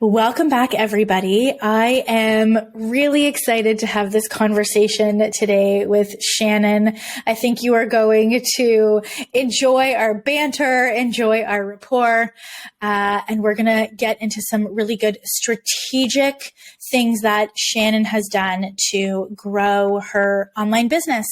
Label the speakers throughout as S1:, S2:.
S1: Welcome back, everybody. I am really excited to have this conversation today with Shannon. I think you are going to enjoy our banter, enjoy our rapport, and we're going to get into some really good strategic things that Shannon has done to grow her online business.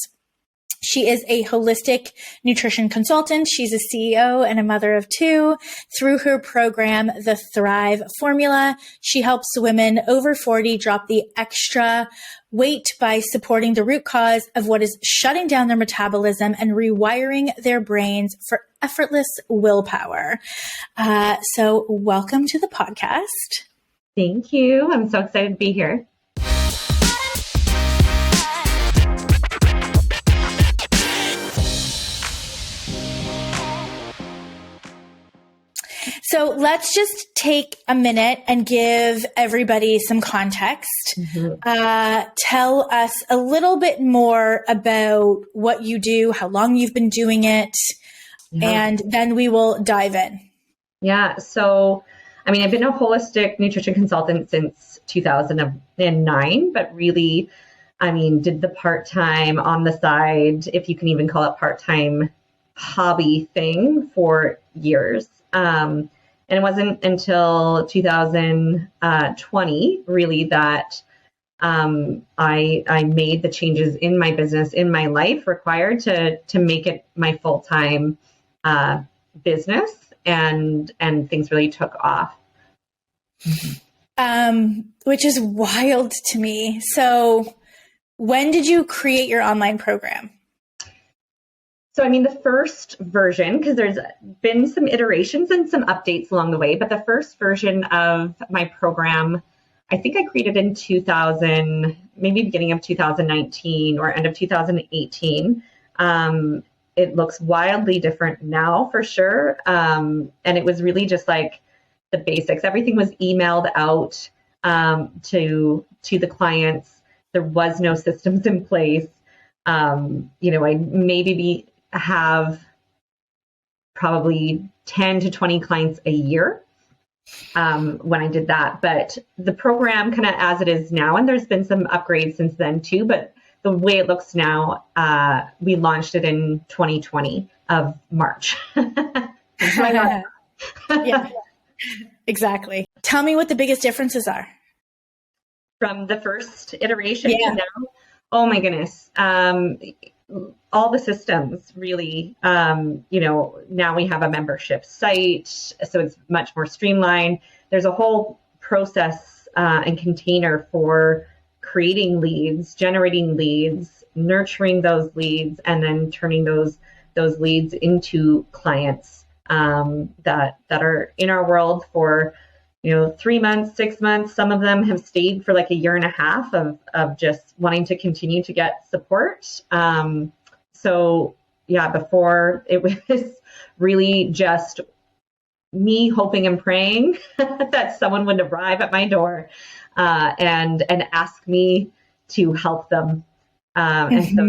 S1: She is a holistic nutrition consultant. She's a CEO and a mother of two. Through her program, The Thrive Formula, she helps women over 40 drop the extra weight by supporting the root cause of what is shutting down their metabolism and rewiring their brains for effortless willpower. So welcome to the podcast.
S2: Thank you. I'm so excited to be here.
S1: So let's just take a minute and give everybody some context. Tell us a little bit more about what you do, how long you've been doing it, and then we will dive in.
S2: Yeah. So, I've been a holistic nutrition consultant since 2009, but really, did the part-time on the side, if you can even call it part-time hobby thing for years. And it wasn't until 2020 really that I made the changes in my business, in my life required to make it my full-time business, and things really took off.
S1: Which is wild to me. So when did you create your online program?
S2: So, the first version, because there's been some iterations and some updates along the way, but the first version of my program, I think I created in 2000, maybe beginning of 2019 or end of 2018. It looks wildly different now for sure. And it was really just like the basics. Everything was emailed out to the clients. There was no systems in place. I have probably 10 to 20 clients a year when I did that. But the program kind of as it is now, and there's been some upgrades since then too, but the way it looks now, we launched it in 2020 of March.
S1: Yeah, exactly. Tell me what the biggest differences are.
S2: From the first iteration to now? Oh my goodness. All the systems really, now we have a membership site, so it's much more streamlined. There's a whole process and container for creating leads, generating leads, nurturing those leads, and then turning those leads into clients that are in our world for 3 months, 6 months. Some of them have stayed for like a year and a half of just wanting to continue to get support. So before it was really just me hoping and praying that someone would arrive at my door and ask me to help them. And so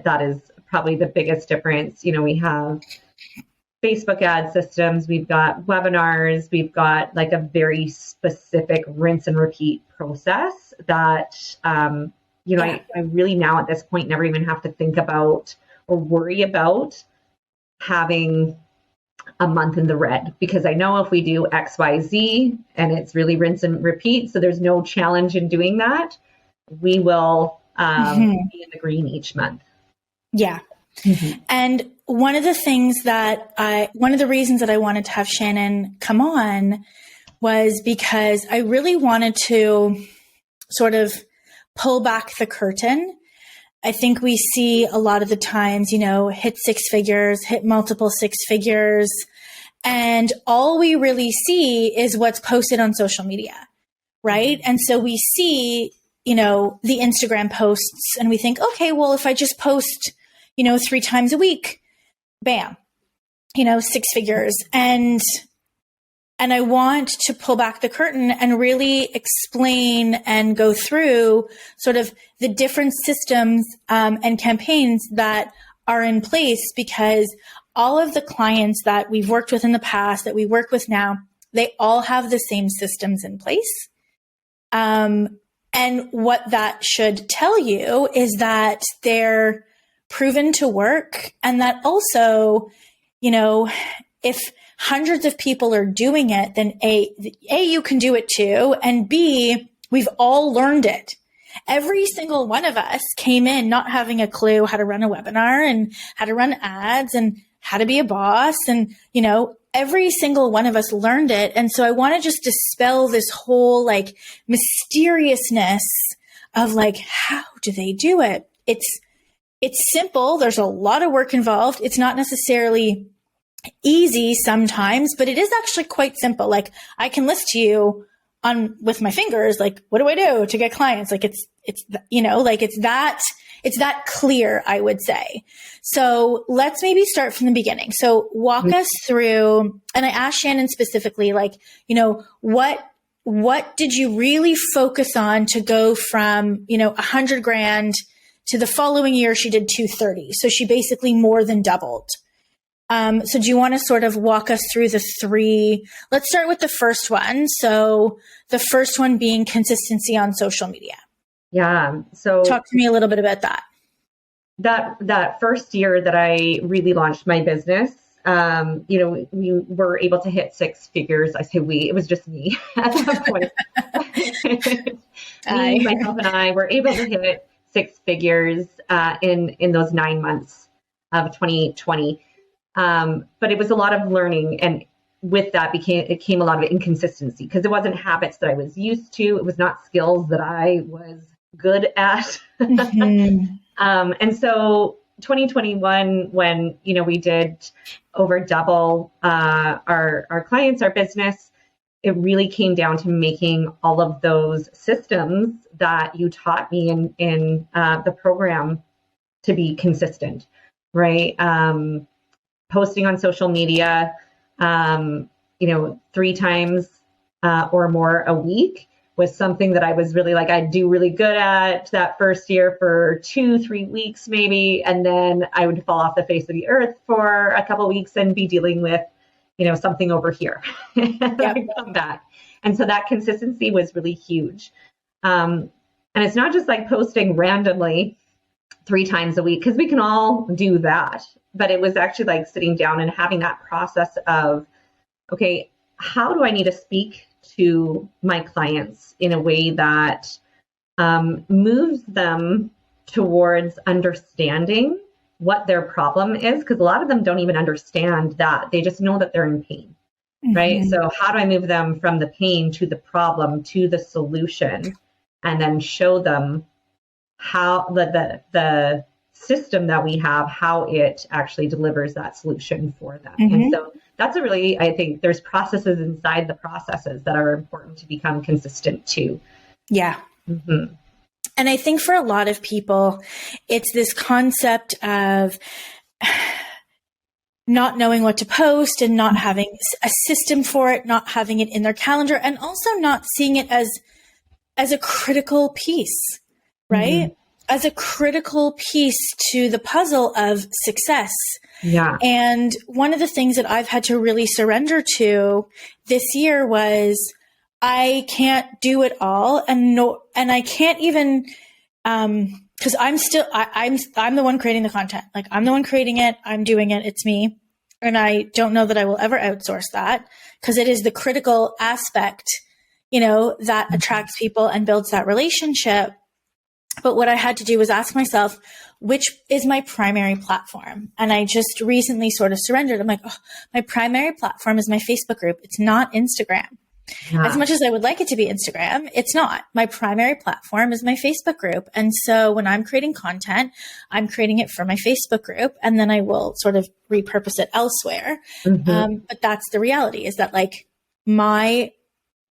S2: that is probably the biggest difference. We have Facebook ad systems, we've got webinars, we've got like a very specific rinse and repeat process that I really now at this point never even have to think about or worry about having a month in the red, because I know if we do X, Y, Z and it's really rinse and repeat, so there's no challenge in doing that, we will be in the green each month.
S1: Yeah. And one of the reasons that I wanted to have Shannon come on was because I really wanted to sort of pull back the curtain. I think we see a lot of the times, hit 6 figures, hit multiple 6 figures, and all we really see is what's posted on social media, right? And so we see, the Instagram posts and we think, okay, well, if I just post, 3 times a week, bam, 6 figures. And I want to pull back the curtain and really explain and go through sort of the different systems and campaigns that are in place, because all of the clients that we've worked with in the past, that we work with now, They all have the same systems in place. And what that should tell you is that they're proven to work, and that also, you know, if hundreds of people are doing it, then A, you can do it too, and B, we've all learned it. Every single one of us came in not having a clue how to run a webinar and how to run ads and how to be a boss. And, you know, every single one of us learned it. And so I want to just dispel this whole like mysteriousness of like, how do they do it? It's simple. There's a lot of work involved. It's not necessarily easy sometimes, but it is actually quite simple. Like I can list to you on with my fingers, like, what do I do to get clients? Like it's, you know, like it's that clear, I would say. So let's maybe start from the beginning. So walk us through, and I asked Shannon specifically, like, you know, what did you really focus on to go from, you know, $100,000 to the following year she did 230. So she basically more than doubled. So do you want to sort of walk us through the three? Let's start with the first one. So the first one being consistency on social media.
S2: Yeah. So
S1: talk to me a little bit about that.
S2: That first year that I really launched my business, you know, we were able to hit six figures. I say we, it was just me at that point. Myself and I were able to hit six figures in those 9 months of 2020. But it was a lot of learning, and with that came a lot of inconsistency because it wasn't habits that I was used to. It was not skills that I was good at. And so 2021, when, you know, we did over double our clients, our business, it really came down to making all of those systems that you taught me in the program to be consistent, right? Posting on social media, you know, 3 times or more a week was something that I was really like, I'd do really good at that first year for 2-3 weeks maybe. And then I would fall off the face of the earth for a couple of weeks and be dealing with, you know, something over here. I'd come back. And so that consistency was really huge. And it's not just like posting randomly 3 times a week, because we can all do that. But it was actually like sitting down and having that process of, okay, how do I need to speak to my clients in a way that moves them towards understanding what their problem is? Because a lot of them don't even understand that. They just know that they're in pain, right? So how do I move them from the pain to the problem to the solution, and then show them how the system that we have, how it actually delivers that solution for them. And so that's a really, I think there's processes inside the processes that are important to become consistent too.
S1: Yeah. And I think for a lot of people, it's this concept of not knowing what to post and not having a system for it, not having it in their calendar, and also not seeing it as a critical piece, right? As a critical piece to the puzzle of success. Yeah. And one of the things that I've had to really surrender to this year was I can't do it all, and I can't even, because I'm the one creating the content. Like I'm the one creating it. I'm doing it. It's me. And I don't know that I will ever outsource that, because it is the critical aspect, you know, that attracts people and builds that relationship. But what I had to do was ask myself, which is my primary platform? And I just recently sort of surrendered. I'm like, oh, my primary platform is my Facebook group. It's not Instagram. Yeah. As much as I would like it to be Instagram, it's not. My primary platform is my Facebook group. And so when I'm creating content, I'm creating it for my Facebook group, and then I will sort of repurpose it elsewhere. But that's the reality, is that like my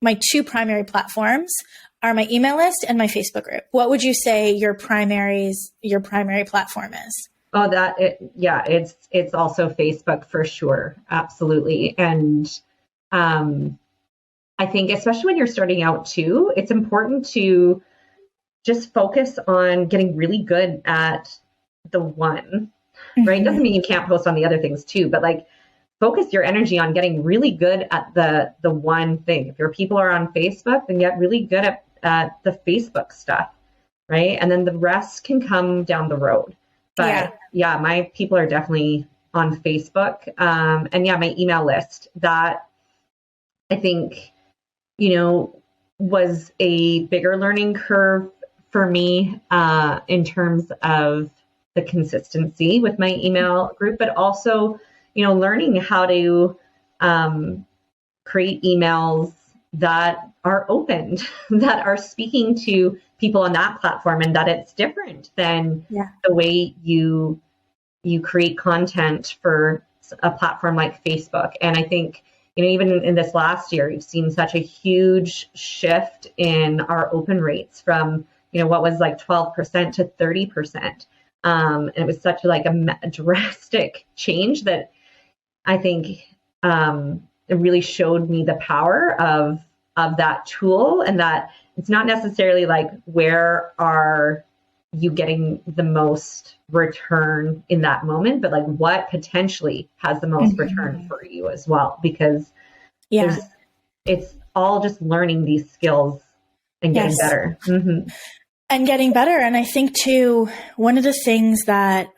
S1: 2 primary platforms are my email list and my Facebook group. What would you say your primary platform is? Oh, it's also Facebook for sure. Absolutely. And I think especially when you're starting out too, it's important to just focus on getting really good at the one, right? Doesn't mean you can't post on the other things too, but like
S2: focus your energy on getting really good at the one thing. If your people are on Facebook, then get really good at the Facebook stuff, right? And then the rest can come down the road. But yeah, my people are definitely on Facebook. And yeah, my email list, that I think, was a bigger learning curve for me in terms of the consistency with my email group, but also, learning how to create emails that are opened, that are speaking to people on that platform, and that it's different than the way you create content for a platform like Facebook. And I think, even in this last year, we've seen such a huge shift in our open rates from, what was like 12% to 30%. And it was such like a drastic change that I think it really showed me the power of that tool, and that it's not necessarily like, where are you getting the most return in that moment, but like what potentially has the most return for you as well, because it's all just learning these skills and getting better.
S1: And getting better. And I think too, one of the things that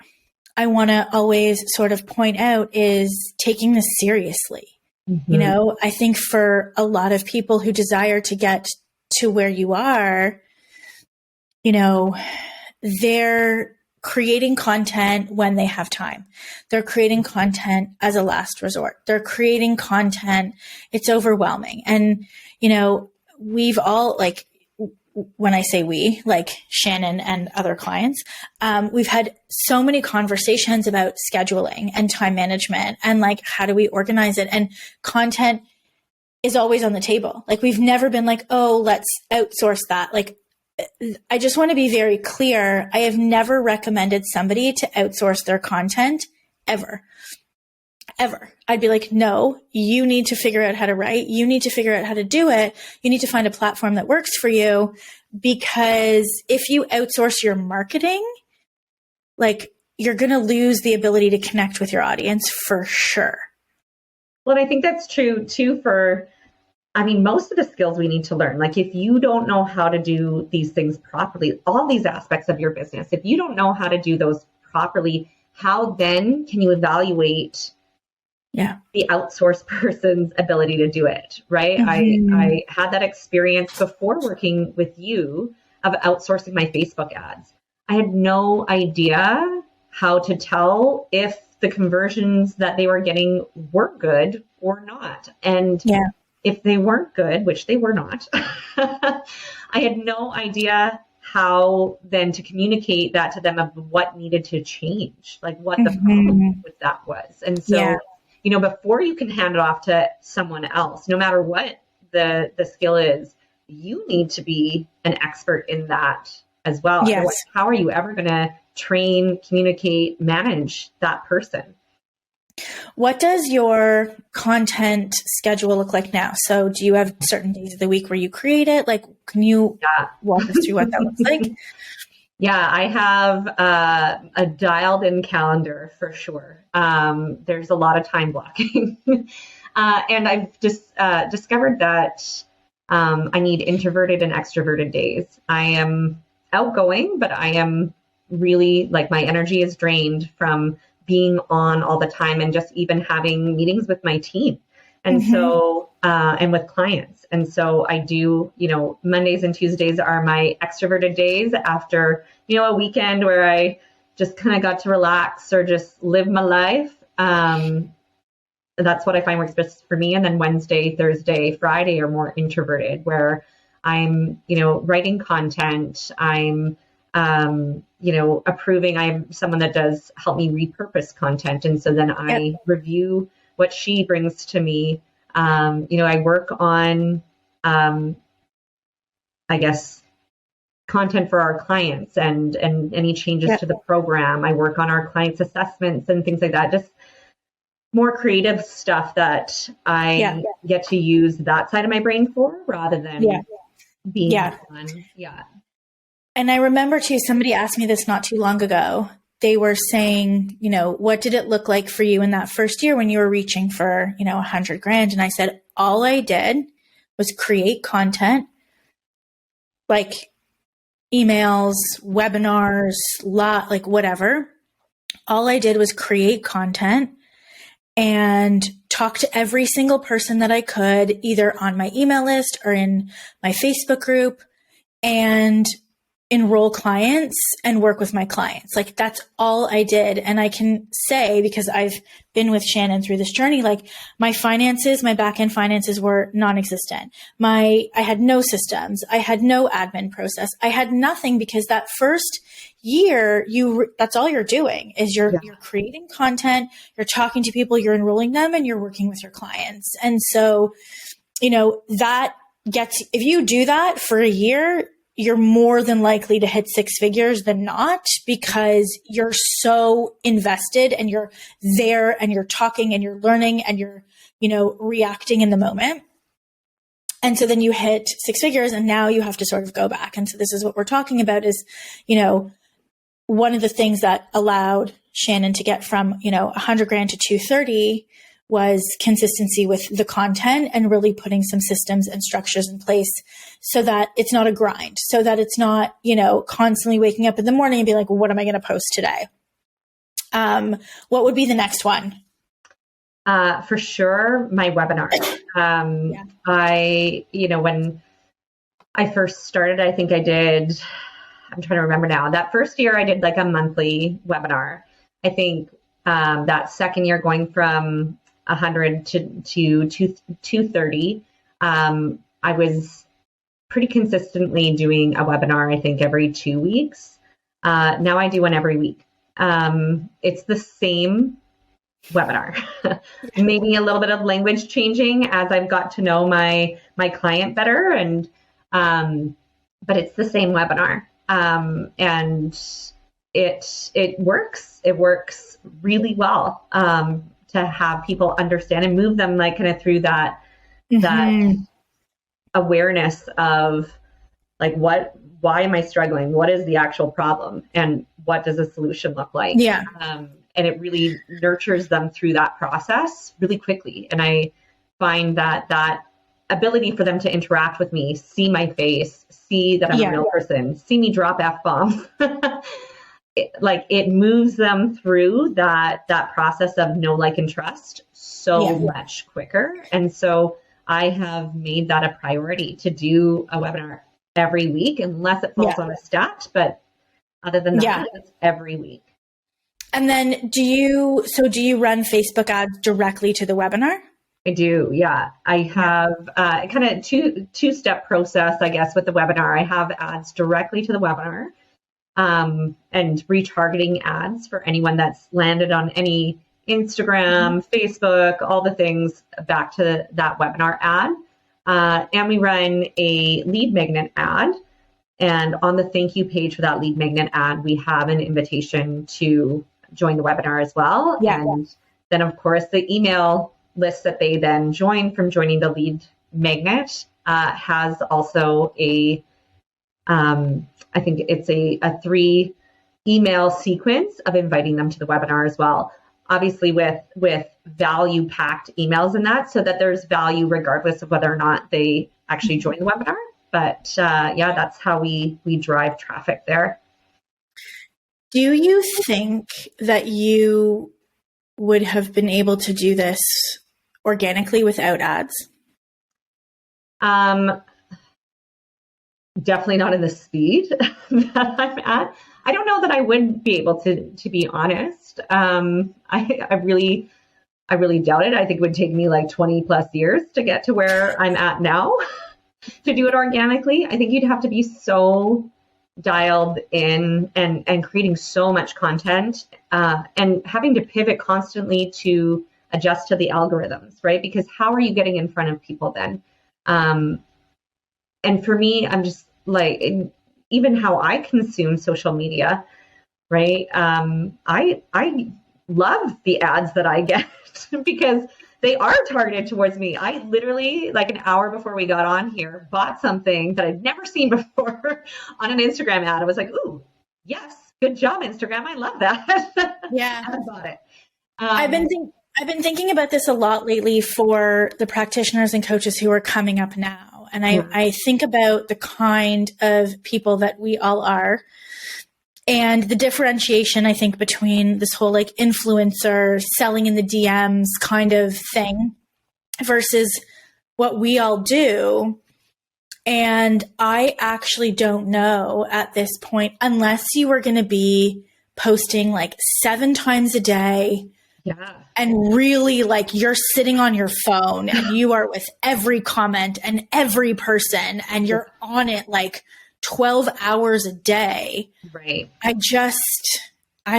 S1: I want to always sort of point out is taking this seriously. I think for a lot of people who desire to get to where you are, they're creating content when they have time. They're creating content as a last resort. They're creating content. It's overwhelming. And, we've all, like, when I say we, like Shannon and other clients, we've had so many conversations about scheduling and time management and like, how do we organize it? And content is always on the table. Like, we've never been like, oh, let's outsource that. Like, I just want to be very clear. I have never recommended somebody to outsource their content ever. I'd be like, no, you need to figure out how to write. You need to figure out how to do it. You need to find a platform that works for you, because if you outsource your marketing, like, you're going to lose the ability to connect with your audience for sure.
S2: Well, I think that's true too most of the skills we need to learn. Like, if you don't know how to do these things properly, all these aspects of your business, if you don't know how to do those properly, how then can you evaluate the outsourced person's ability to do it, right? I had that experience before working with you of outsourcing my Facebook ads. I had no idea how to tell if the conversions that they were getting were good or not. And if they weren't good, which they were not, I had no idea how then to communicate that to them of what needed to change, like what the problem with that was. And so, before you can hand it off to someone else, no matter what the skill is, you need to be an expert in that as well.
S1: Yes.
S2: Otherwise, how are you ever going to train, communicate, manage that person?
S1: What does your content schedule look like now? So do you have certain days of the week where you create it? Like, can you walk us through what that looks like?
S2: Yeah, I have a dialed in calendar for sure. There's a lot of time blocking. And I've just discovered that I need introverted and extroverted days. I am outgoing, but I am really, like, my energy is drained from being on all the time and just even having meetings with my team. And so, and with clients. And so I do, Mondays and Tuesdays are my extroverted days after, a weekend where I just kind of got to relax or just live my life. That's what I find works best for me. And then Wednesday, Thursday, Friday are more introverted, where I'm, writing content. I'm, approving. I'm someone that does help me repurpose content. And so then I review what she brings to me. I work on, content for our clients and any changes to the program. I work on our clients' assessments and things like that. Just more creative stuff that I get to use that side of my brain for, rather than being on. Yeah.
S1: And I remember too, somebody asked me this not too long ago. they were saying, what did it look like for you in that first year when you were reaching for, 100 grand? And I said, all I did was create content, like emails, webinars, like whatever. All I did was create content and talk to every single person that I could, either on my email list or in my Facebook group, and enroll clients and work with my clients. Like that's all I did. And I can say, because I've been with Shannon through this journey, like my finances, my back-end finances were non-existent. I had no systems. I had no admin process. I had nothing, because that first year, that's all you're doing is you're creating content, you're talking to people, you're enrolling them, and you're working with your clients. And so, that if you do that for a year, you're more than likely to hit six figures than not, because you're so invested and you're there and you're talking and you're learning and you're, reacting in the moment. And so then you hit six figures, and now you have to sort of go back. And so this is what we're talking about is, one of the things that allowed Shannon to get from, 100 grand to 230 was consistency with the content and really putting some systems and structures in place so that it's not a grind, so that it's not, constantly waking up in the morning and be like, well, what am I going to post today? What would be the next one?
S2: For sure, my webinar. When I first started, I think I'm trying to remember now. That first year I did like a monthly webinar. I think that second year going from 100 to 230, I was pretty consistently doing a webinar, I think every 2 weeks. Now I do one every week. It's the same webinar, maybe a little bit of language changing as I've got to know my client better, but it's the same webinar. And it works. It works really well to have people understand and move them like kind of through that awareness of like why am I struggling? What is the actual problem? And what does a solution look like?
S1: Yeah.
S2: And it really nurtures them through that process really quickly. And I find that ability for them to interact with me, see my face, see that I'm a real person, see me drop F-bombs, it moves them through that process of know, like, and trust so much quicker. And so I have made that a priority to do a webinar every week, unless it falls on a stat. But other than that, it's every week.
S1: And then do you run Facebook ads directly to the webinar?
S2: I do. Yeah. I have kind of two-step process, I guess, with the webinar. I have ads directly to the webinar, and retargeting ads for anyone that's landed on any Instagram, Facebook, all the things back to that webinar ad. And we run a lead magnet ad. And on the thank you page for that lead magnet ad, we have an invitation to join the webinar as well. Yeah. And then, of course, the email list that they then join from joining the lead magnet has also I think it's a 3 email sequence of inviting them to the webinar as well. Obviously with value packed emails in that, so that there's value regardless of whether or not they actually join the webinar. But that's how we drive traffic there.
S1: Do you think that you would have been able to do this organically without ads?
S2: Definitely not in the speed that I'm at. I don't know that I would be able to be honest. I really doubt it. I think it would take me like 20 plus years to get to where I'm at now to do it organically. I think you'd have to be so dialed in and creating so much content and having to pivot constantly to adjust to the algorithms, right? Because how are you getting in front of people then? And for me, I'm just like, even how I consume social media, right? I love the ads that I get because they are targeted towards me. I literally, like an hour before we got on here, bought something that I'd never seen before on an Instagram ad. I was like, ooh, yes, Good job, Instagram. I love that.
S1: Yeah.
S2: I got it.
S1: I've been thinking about this a lot lately for the practitioners and coaches who are coming up now. And I think about the kind of people that we all are and the differentiation, I think, between this whole like influencer selling in the DMs kind of thing versus what we all do. And I actually don't know at this point, unless you are going to be posting like 7 times a day.
S2: Yeah.
S1: And really like you're sitting on your phone and you are with every comment and every person and you're on it like 12 hours a day.
S2: Right.
S1: I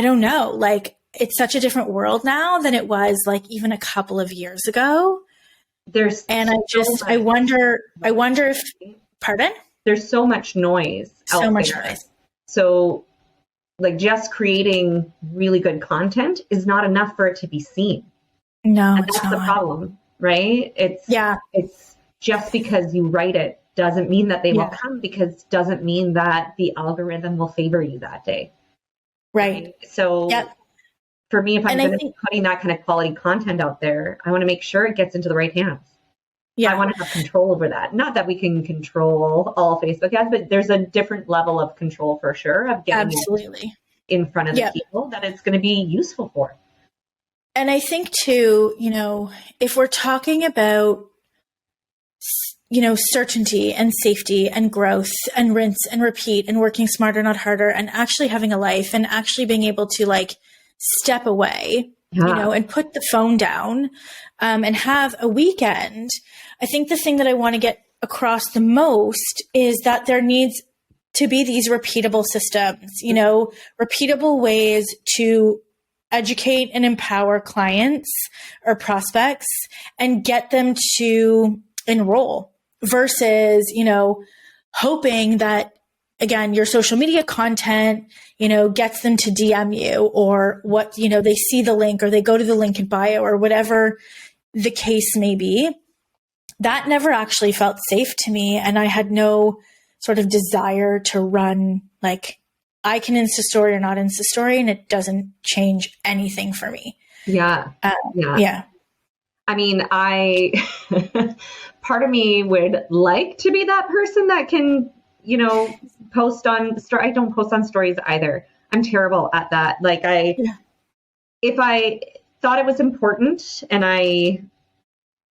S1: don't know. Like it's such a different world now than it was like even a couple of years ago. I wonder if, pardon?
S2: There's so much noise out there.
S1: So much noise.
S2: So like just creating really good content is not enough for it to be seen.
S1: No,
S2: and that's the problem, right? It's just because you write it doesn't mean that they will come, because doesn't mean that the algorithm will favor you that day.
S1: Right.
S2: So for me, if I'm going to be putting that kind of quality content out there, I want to make sure it gets into the right hands. Yeah. I want to have control over that. Not that we can control all Facebook ads, but there's a different level of control for sure of getting it in front of the people that it's going to be useful for.
S1: And I think too, you know, if we're talking about, you know, certainty and safety and growth and rinse and repeat and working smarter, not harder, and actually having a life and actually being able to like step away, you know, and put the phone down and have a weekend. I think the thing that I want to get across the most is that there needs to be these repeatable systems, you know, repeatable ways to educate and empower clients or prospects and get them to enroll versus, you know, hoping that, again, your social media content, you know, gets them to DM you or what, you know, they see the link or they go to the link in bio or whatever the case may be. That never actually felt safe to me. And I had no sort of desire to run like I can Insta story or not Insta story, and it doesn't change anything for me.
S2: Yeah.
S1: Yeah.
S2: I mean, part of me would like to be that person that can, you know, post on story. I don't post on stories either. I'm terrible at that. Like if I thought it was important and I,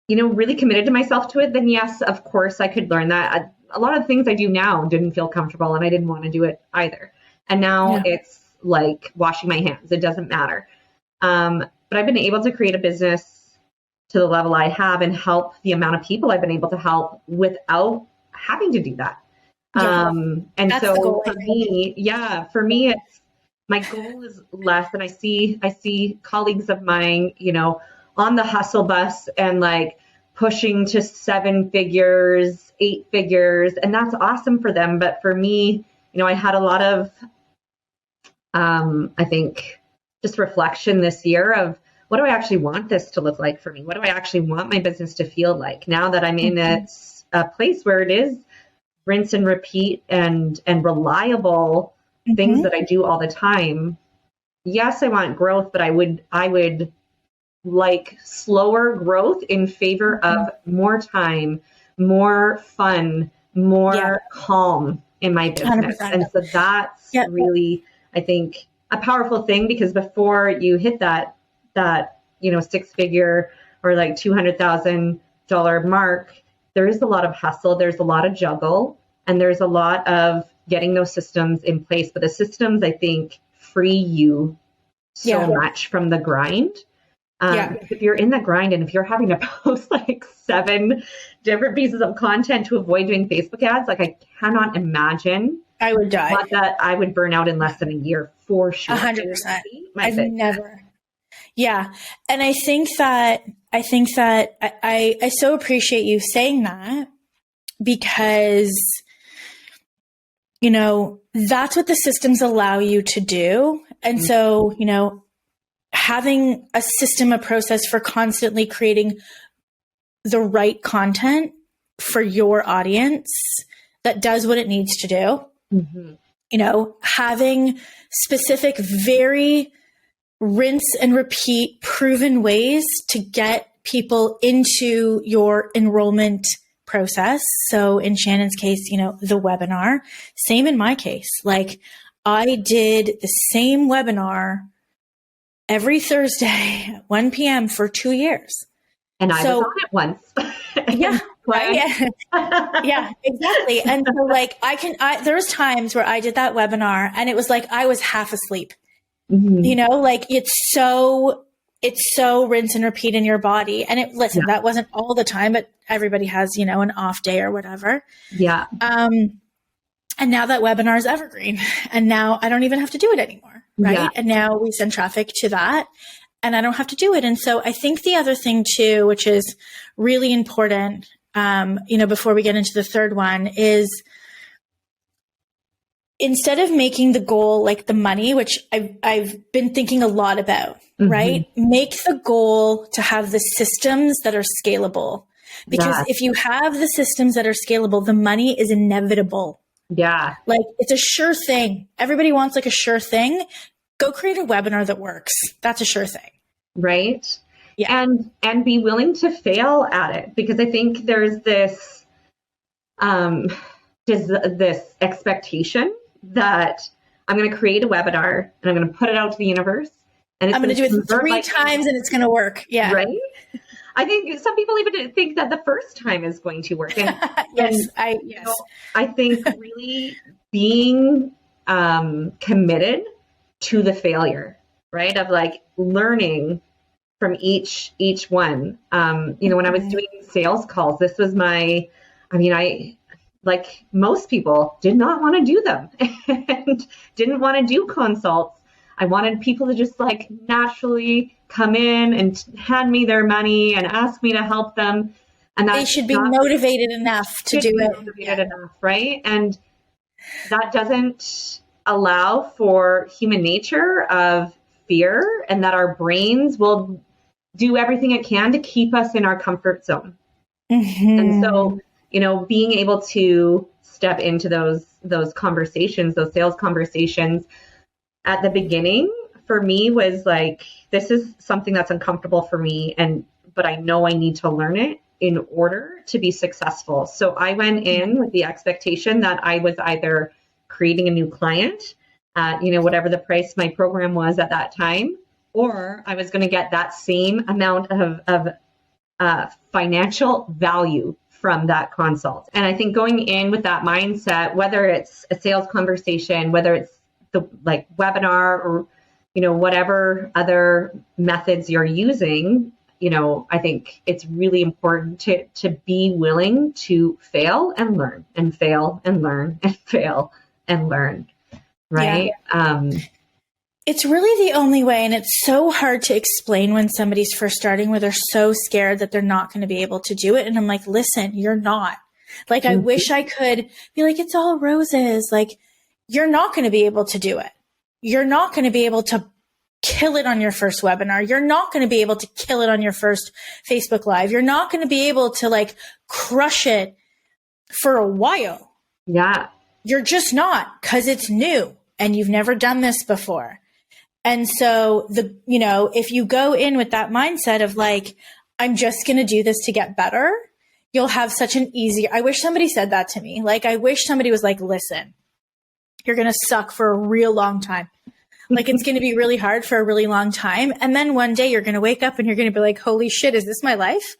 S2: you know, really committed to myself to it, then yes, of course I could learn that. A lot of things I do now didn't feel comfortable and I didn't want to do it either. And now it's like washing my hands. It doesn't matter. But I've been able to create a business to the level I have and help the amount of people I've been able to help without having to do that. And that's so goal, for me, it's my goal is less. And I see colleagues of mine, you know, on the hustle bus and like pushing to 7 figures, 8 figures, and that's awesome for them. But for me, you know, I had a lot of, I think, just reflection this year of what do I actually want this to look like for me? What do I actually want my business to feel like now that I'm in a place where it is rinse and repeat and reliable things that I do all the time? Yes, I want growth, but I would like slower growth in favor of more time, more fun, more calm in my business. 100%. And so that's really, I think, a powerful thing, because before you hit that, you know, 6-figure or like $200,000 mark, there is a lot of hustle. There's a lot of juggle, and there's a lot of getting those systems in place. But the systems, I think, free you so much from the grind. If you're in the grind and if you're having to post like 7 different pieces of content to avoid doing Facebook ads, like I cannot imagine.
S1: I would die.
S2: But that I would burn out in less than a year for sure.
S1: 100%. I've never. Yeah. And I think that I so appreciate you saying that, because, you know, that's what the systems allow you to do. And so, you know, having a system, a process for constantly creating the right content for your audience that does what it needs to do having specific, very rinse and repeat proven ways to get people into your enrollment process. So in Shannon's case, the webinar, same in my case. Like I did the same webinar every Thursday at 1 p.m. for 2 years.
S2: And I was on it once.
S1: Yeah. Right. Yeah, exactly. And so like there was times where I did that webinar and it was like, I was half asleep, like it's so rinse and repeat in your body. And that wasn't all the time, but everybody has, an off day or whatever.
S2: Yeah.
S1: And now that webinar is evergreen and now I don't even have to do it anymore. Right. Yeah. And now we send traffic to that and I don't have to do it. And so I think the other thing too, which is really important, before we get into the third one, is instead of making the goal like the money, which I've been thinking a lot about, right? Make the goal to have the systems that are scalable. Because if you have the systems that are scalable, the money is inevitable.
S2: Yeah.
S1: Like it's a sure thing. Everybody wants like a sure thing. Go create a webinar that works. That's a sure thing.
S2: Right.
S1: Yeah.
S2: And be willing to fail at it, because I think there's this expectation that I'm going to create a webinar and I'm going to put it out to the universe and
S1: I'm going to do it 3 times and it's going to work. Yeah.
S2: Right. I think some people even think that the first time is going to work. And, I think really being committed to the failure, right? Of like learning from each one. When I was doing sales calls, this was I like most people did not want to do them and didn't want to do consults. I wanted people to just like naturally come in and hand me their money and ask me to help them. And
S1: they should be motivated enough to do it.
S2: Motivated enough, right? And that doesn't allow for human nature of fear, and that our brains will do everything it can to keep us in our comfort zone. And so, being able to step into those conversations, those sales conversations at the beginning for me was like, this is something that's uncomfortable for me, but I know I need to learn it in order to be successful. So I went in with the expectation that I was either creating a new client at, whatever the price my program was at that time, or I was going to get that same amount of financial value from that consult. And I think going in with that mindset, whether it's a sales conversation, whether it's the like webinar or, whatever other methods you're using, I think it's really important to be willing to fail and learn and fail and learn and fail and learn. Right. Yeah.
S1: It's really the only way. And it's so hard to explain when somebody's first starting, where they're so scared that they're not going to be able to do it. And I'm like, listen, you're not. Like, I wish I could be like, it's all roses. Like, you're not going to be able to do it. You're not going to be able to kill it on your first webinar. You're not going to be able to kill it on your first Facebook Live. You're not going to be able to like crush it for a while.
S2: Yeah.
S1: You're just not, because it's new and you've never done this before. And so if you go in with that mindset of like, I'm just going to do this to get better, you'll have such an I wish somebody said that to me. Like, I wish somebody was like, listen, you're going to suck for a real long time. Like, it's going to be really hard for a really long time. And then one day you're going to wake up and you're going to be like, holy shit, is this my life?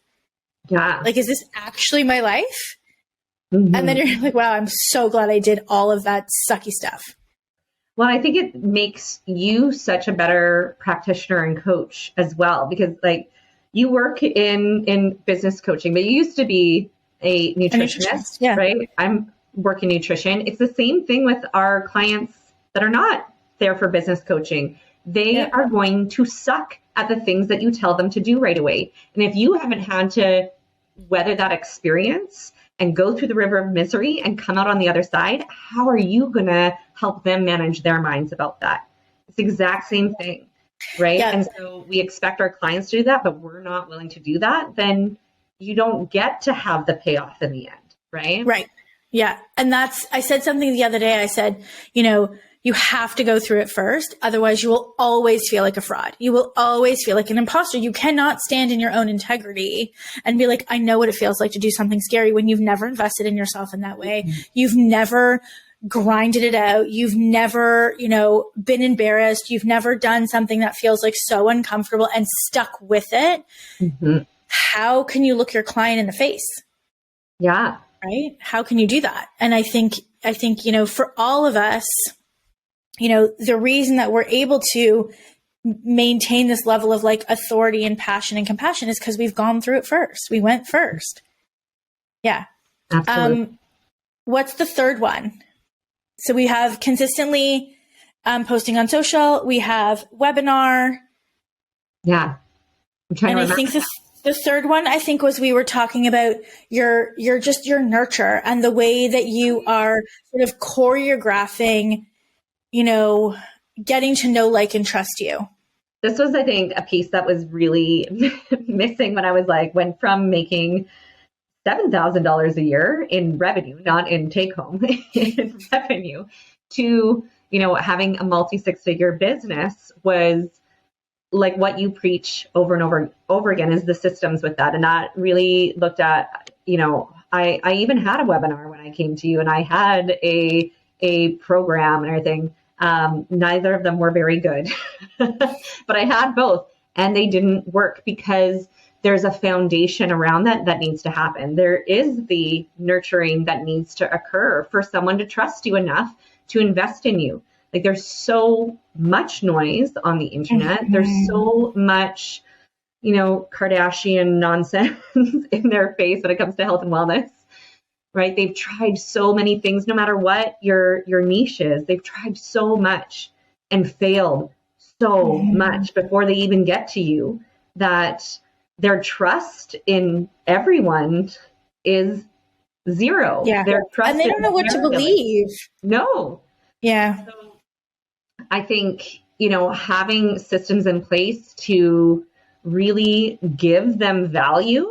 S2: Yeah.
S1: Like, is this actually my life? And then you're like, wow, I'm so glad I did all of that sucky stuff.
S2: Well, I think it makes you such a better practitioner and coach as well, because like you work in business coaching, but you used to be a nutritionist, right? I'm working nutrition. It's the same thing with our clients that are not there for business coaching. They are going to suck at the things that you tell them to do right away. And if you haven't had to weather that experience and go through the river of misery and come out on the other side, how are you going to help them manage their minds about that? It's the exact same thing, right? Yeah. And so we expect our clients to do that, but we're not willing to do that. Then you don't get to have the payoff in the end, right?
S1: Right. Yeah. And I said something the other day. I said, you have to go through it first. Otherwise you will always feel like a fraud. You will always feel like an imposter. You cannot stand in your own integrity and be like, I know what it feels like to do something scary when you've never invested in yourself in that way. Mm-hmm. You've never grinded it out. You've never, been embarrassed. You've never done something that feels like so uncomfortable and stuck with it. Mm-hmm. How can you look your client in the face?
S2: Yeah.
S1: Right? How can you do that? And I think, for all of us, the reason that we're able to maintain this level of like authority and passion and compassion is because we've gone through it first. We went first. Yeah.
S2: Absolutely.
S1: What's the third one? So we have consistently posting on social. We have webinar.
S2: Yeah.
S1: And I think the third one, I think, was we were talking about your nurture and the way that you are sort of choreographing, getting to know, like, and trust you.
S2: This was, I think, a piece that was really missing when I went from making $7,000 a year in revenue, not in take home, in revenue, to, having a multi-six-figure business was like what you preach over and over again is the systems with that. And that really looked at, I even had a webinar when I came to you, and I had a program and everything. Neither of them were very good, but I had both, and they didn't work because there's a foundation around that needs to happen. There is the nurturing that needs to occur for someone to trust you enough to invest in you. Like, there's so much noise on the internet. Mm-hmm. There's so much, Kardashian nonsense in their face when it comes to health and wellness, right? They've tried so many things, no matter what your niche is. They've tried so much and failed so much before they even get to you, that their trust in everyone is zero.
S1: Yeah.
S2: Their trust,
S1: and they don't know what to believe.
S2: No.
S1: Yeah.
S2: So I think, having systems in place to really give them value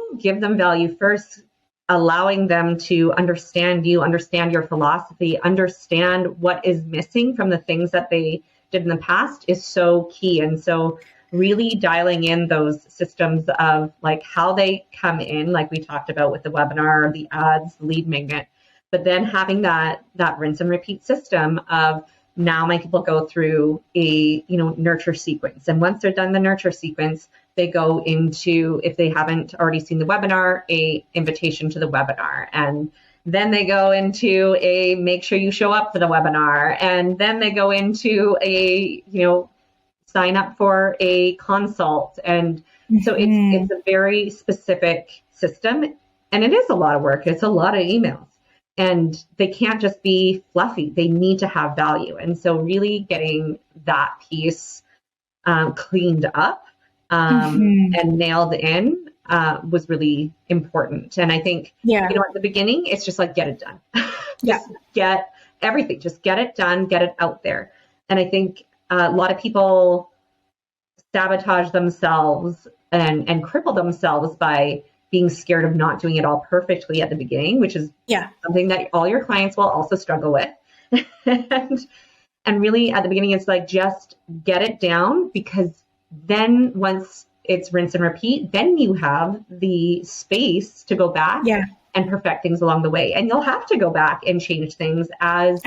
S2: first, allowing them to understand you, understand your philosophy, understand what is missing from the things that they did in the past is so key. And so really dialing in those systems of like how they come in, like we talked about with the webinar, the ads, lead magnet, but then having that rinse and repeat system of, now my people go through a, nurture sequence. And once they're done the nurture sequence, they go into, if they haven't already seen the webinar, a invitation to the webinar. And then they go into a make sure you show up for the webinar. And then they go into a, sign up for a consult. And so it's a very specific system. And it is a lot of work. It's a lot of emails. And they can't just be fluffy. They need to have value. And so really getting that piece cleaned up and nailed in was really important. And I think, at the beginning, it's just like, get it done. Get everything, just get it done, get it out there. And I think a lot of people sabotage themselves and cripple themselves by being scared of not doing it all perfectly at the beginning, which is something that all your clients will also struggle with. and really at the beginning, it's like, just get it down, because then once it's rinse and repeat, then you have the space to go back and perfect things along the way. And you'll have to go back and change things as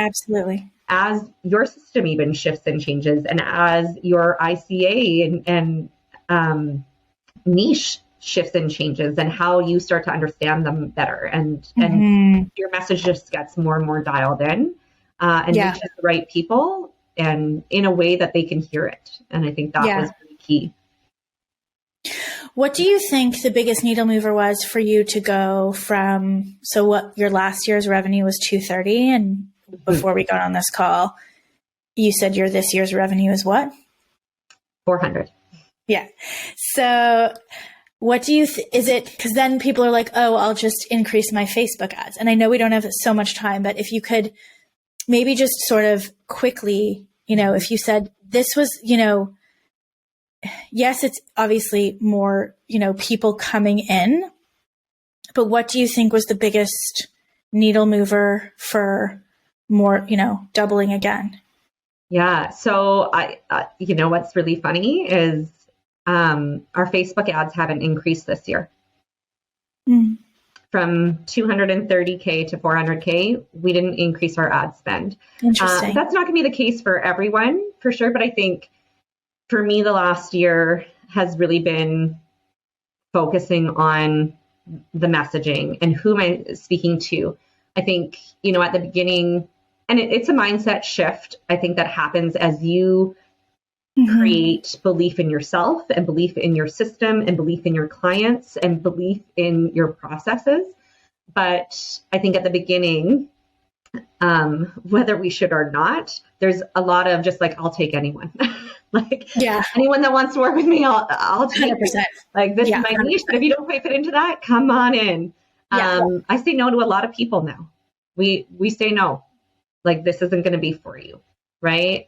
S2: your system even shifts and changes, and as your ICA and niche shifts and changes, and how you start to understand them better, and your message just gets more and more dialed in and reaches the right people, and in a way that they can hear it. And I think that was really key.
S1: What do you think the biggest needle mover was for you to go from, so what your last year's revenue was 230, and before we got on this call, you said your this year's revenue is what?
S2: 400.
S1: Yeah. So what do you, is it, because then people are like, oh, I'll just increase my Facebook ads. And I know we don't have so much time, but if you could maybe just sort of quickly, if you said this was, yes, it's obviously more, people coming in, but what do you think was the biggest needle mover for more, doubling again?
S2: Yeah. So what's really funny is our Facebook ads haven't increased this year. From 230K to 400K, we didn't increase our ad spend.
S1: Interesting.
S2: That's not going to be the case for everyone, for sure. But I think for me, the last year has really been focusing on the messaging and who am I speaking to. I think, at the beginning, and it's a mindset shift, I think, that happens as you create belief in yourself and belief in your system and belief in your clients and belief in your processes. But I think at the beginning, whether we should or not, there's a lot of just like, I'll take anyone. Anyone that wants to work with me, I'll take 100%. Like, this is my niche, but if you don't quite fit into that, come on in. I say no to a lot of people now. We say no, like, this isn't going to be for you. Right.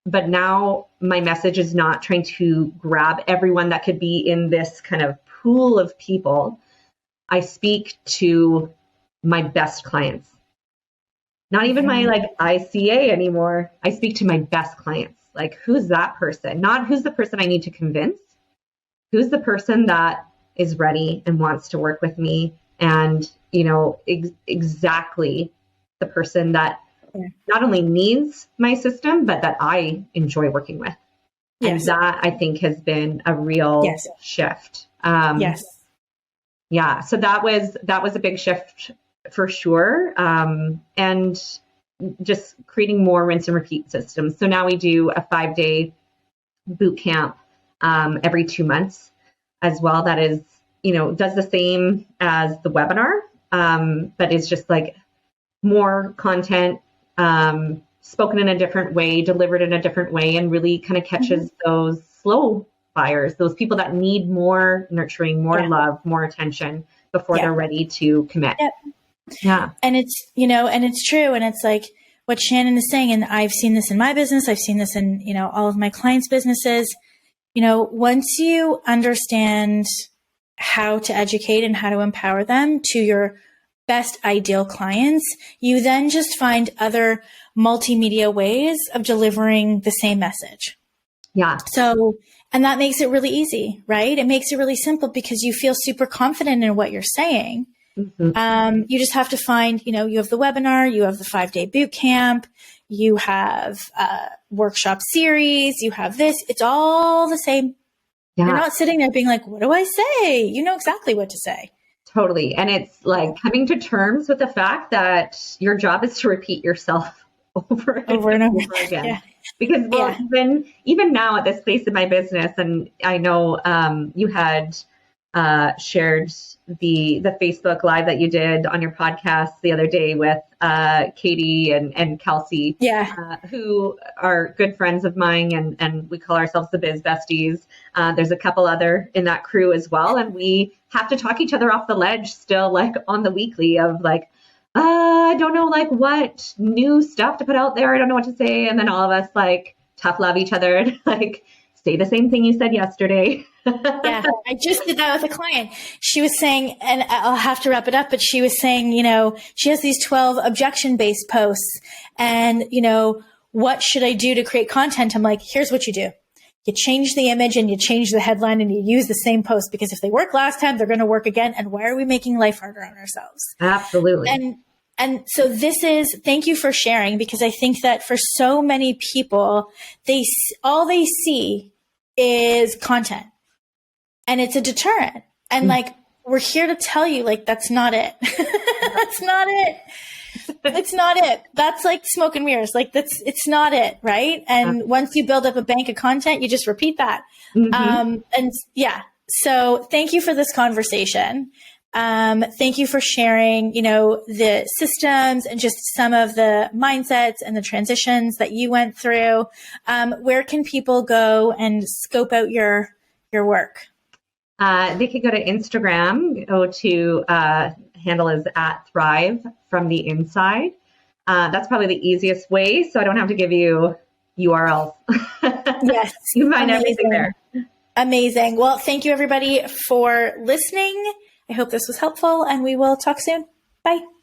S2: But now my message is not trying to grab everyone that could be in this kind of pool of people. I speak to my best clients, not even my ICA anymore. I speak to my best clients. Like, who's that person? Not who's the person I need to convince. Who's the person that is ready and wants to work with me, and, exactly the person that not only needs my system, but that I enjoy working with. Yes. And that, I think, has been a real shift. Yeah. So that was a big shift for sure. And just creating more rinse and repeat systems. So now we do a 5-day boot camp every 2 months as well. That is, does the same as the webinar, but it's just like more content, spoken in a different way, delivered in a different way, and really kind of catches those slow buyers, those people that need more nurturing, more love, more attention before they're ready to commit. Yeah.
S1: And it's, and it's true. And it's like what Shannon is saying, and I've seen this in my business. I've seen this in, all of my clients' businesses. Once you understand how to educate and how to empower them to your best ideal clients, you then just find other multimedia ways of delivering the same message.
S2: Yeah.
S1: So, and that makes it really easy, right? It makes it really simple because you feel super confident in what you're saying. You just have to find, you have the webinar, you have the 5-day boot camp, you have a workshop series, you have this, it's all the same. Yeah. You're not sitting there being like, what do I say? You know exactly what to say.
S2: Totally. And it's like coming to terms with the fact that your job is to repeat yourself over and over again. Yeah. Because even now at this place in my business, and I know you had shared the Facebook Live that you did on your podcast the other day with Katie and Kelsey, who are good friends of mine, and we call ourselves the Biz Besties. There's a couple other in that crew as well, and we have to talk each other off the ledge still, like on the weekly of like, I don't know, like what new stuff to put out there. I don't know what to say. And then all of us like tough love each other and like say the same thing you said yesterday.
S1: Yeah, I just did that with a client. She was saying, and I'll have to wrap it up, but she was saying, she has these 12 objection-based posts and, what should I do to create content? I'm like, here's what you do. You change the image and you change the headline and you use the same post, because if they work last time, they're going to work again. And why are we making life harder on ourselves?
S2: Absolutely.
S1: And so thank you for sharing, because I think that for so many people, all they see is content, and it's a deterrent. And like, we're here to tell you, like, that's not it. That's not it. It's not it. That's like smoke and mirrors. Like it's not it. Right. And once you build up a bank of content, you just repeat that. So thank you for this conversation. Thank you for sharing, the systems and just some of the mindsets and the transitions that you went through. Where can people go and scope out your work?
S2: They could go to Instagram, go to handle is @Thrive from the inside. That's probably the easiest way, so I don't have to give you URLs.
S1: Yes.
S2: You can find everything there.
S1: Amazing. Well, thank you everybody for listening. I hope this was helpful, and we will talk soon. Bye.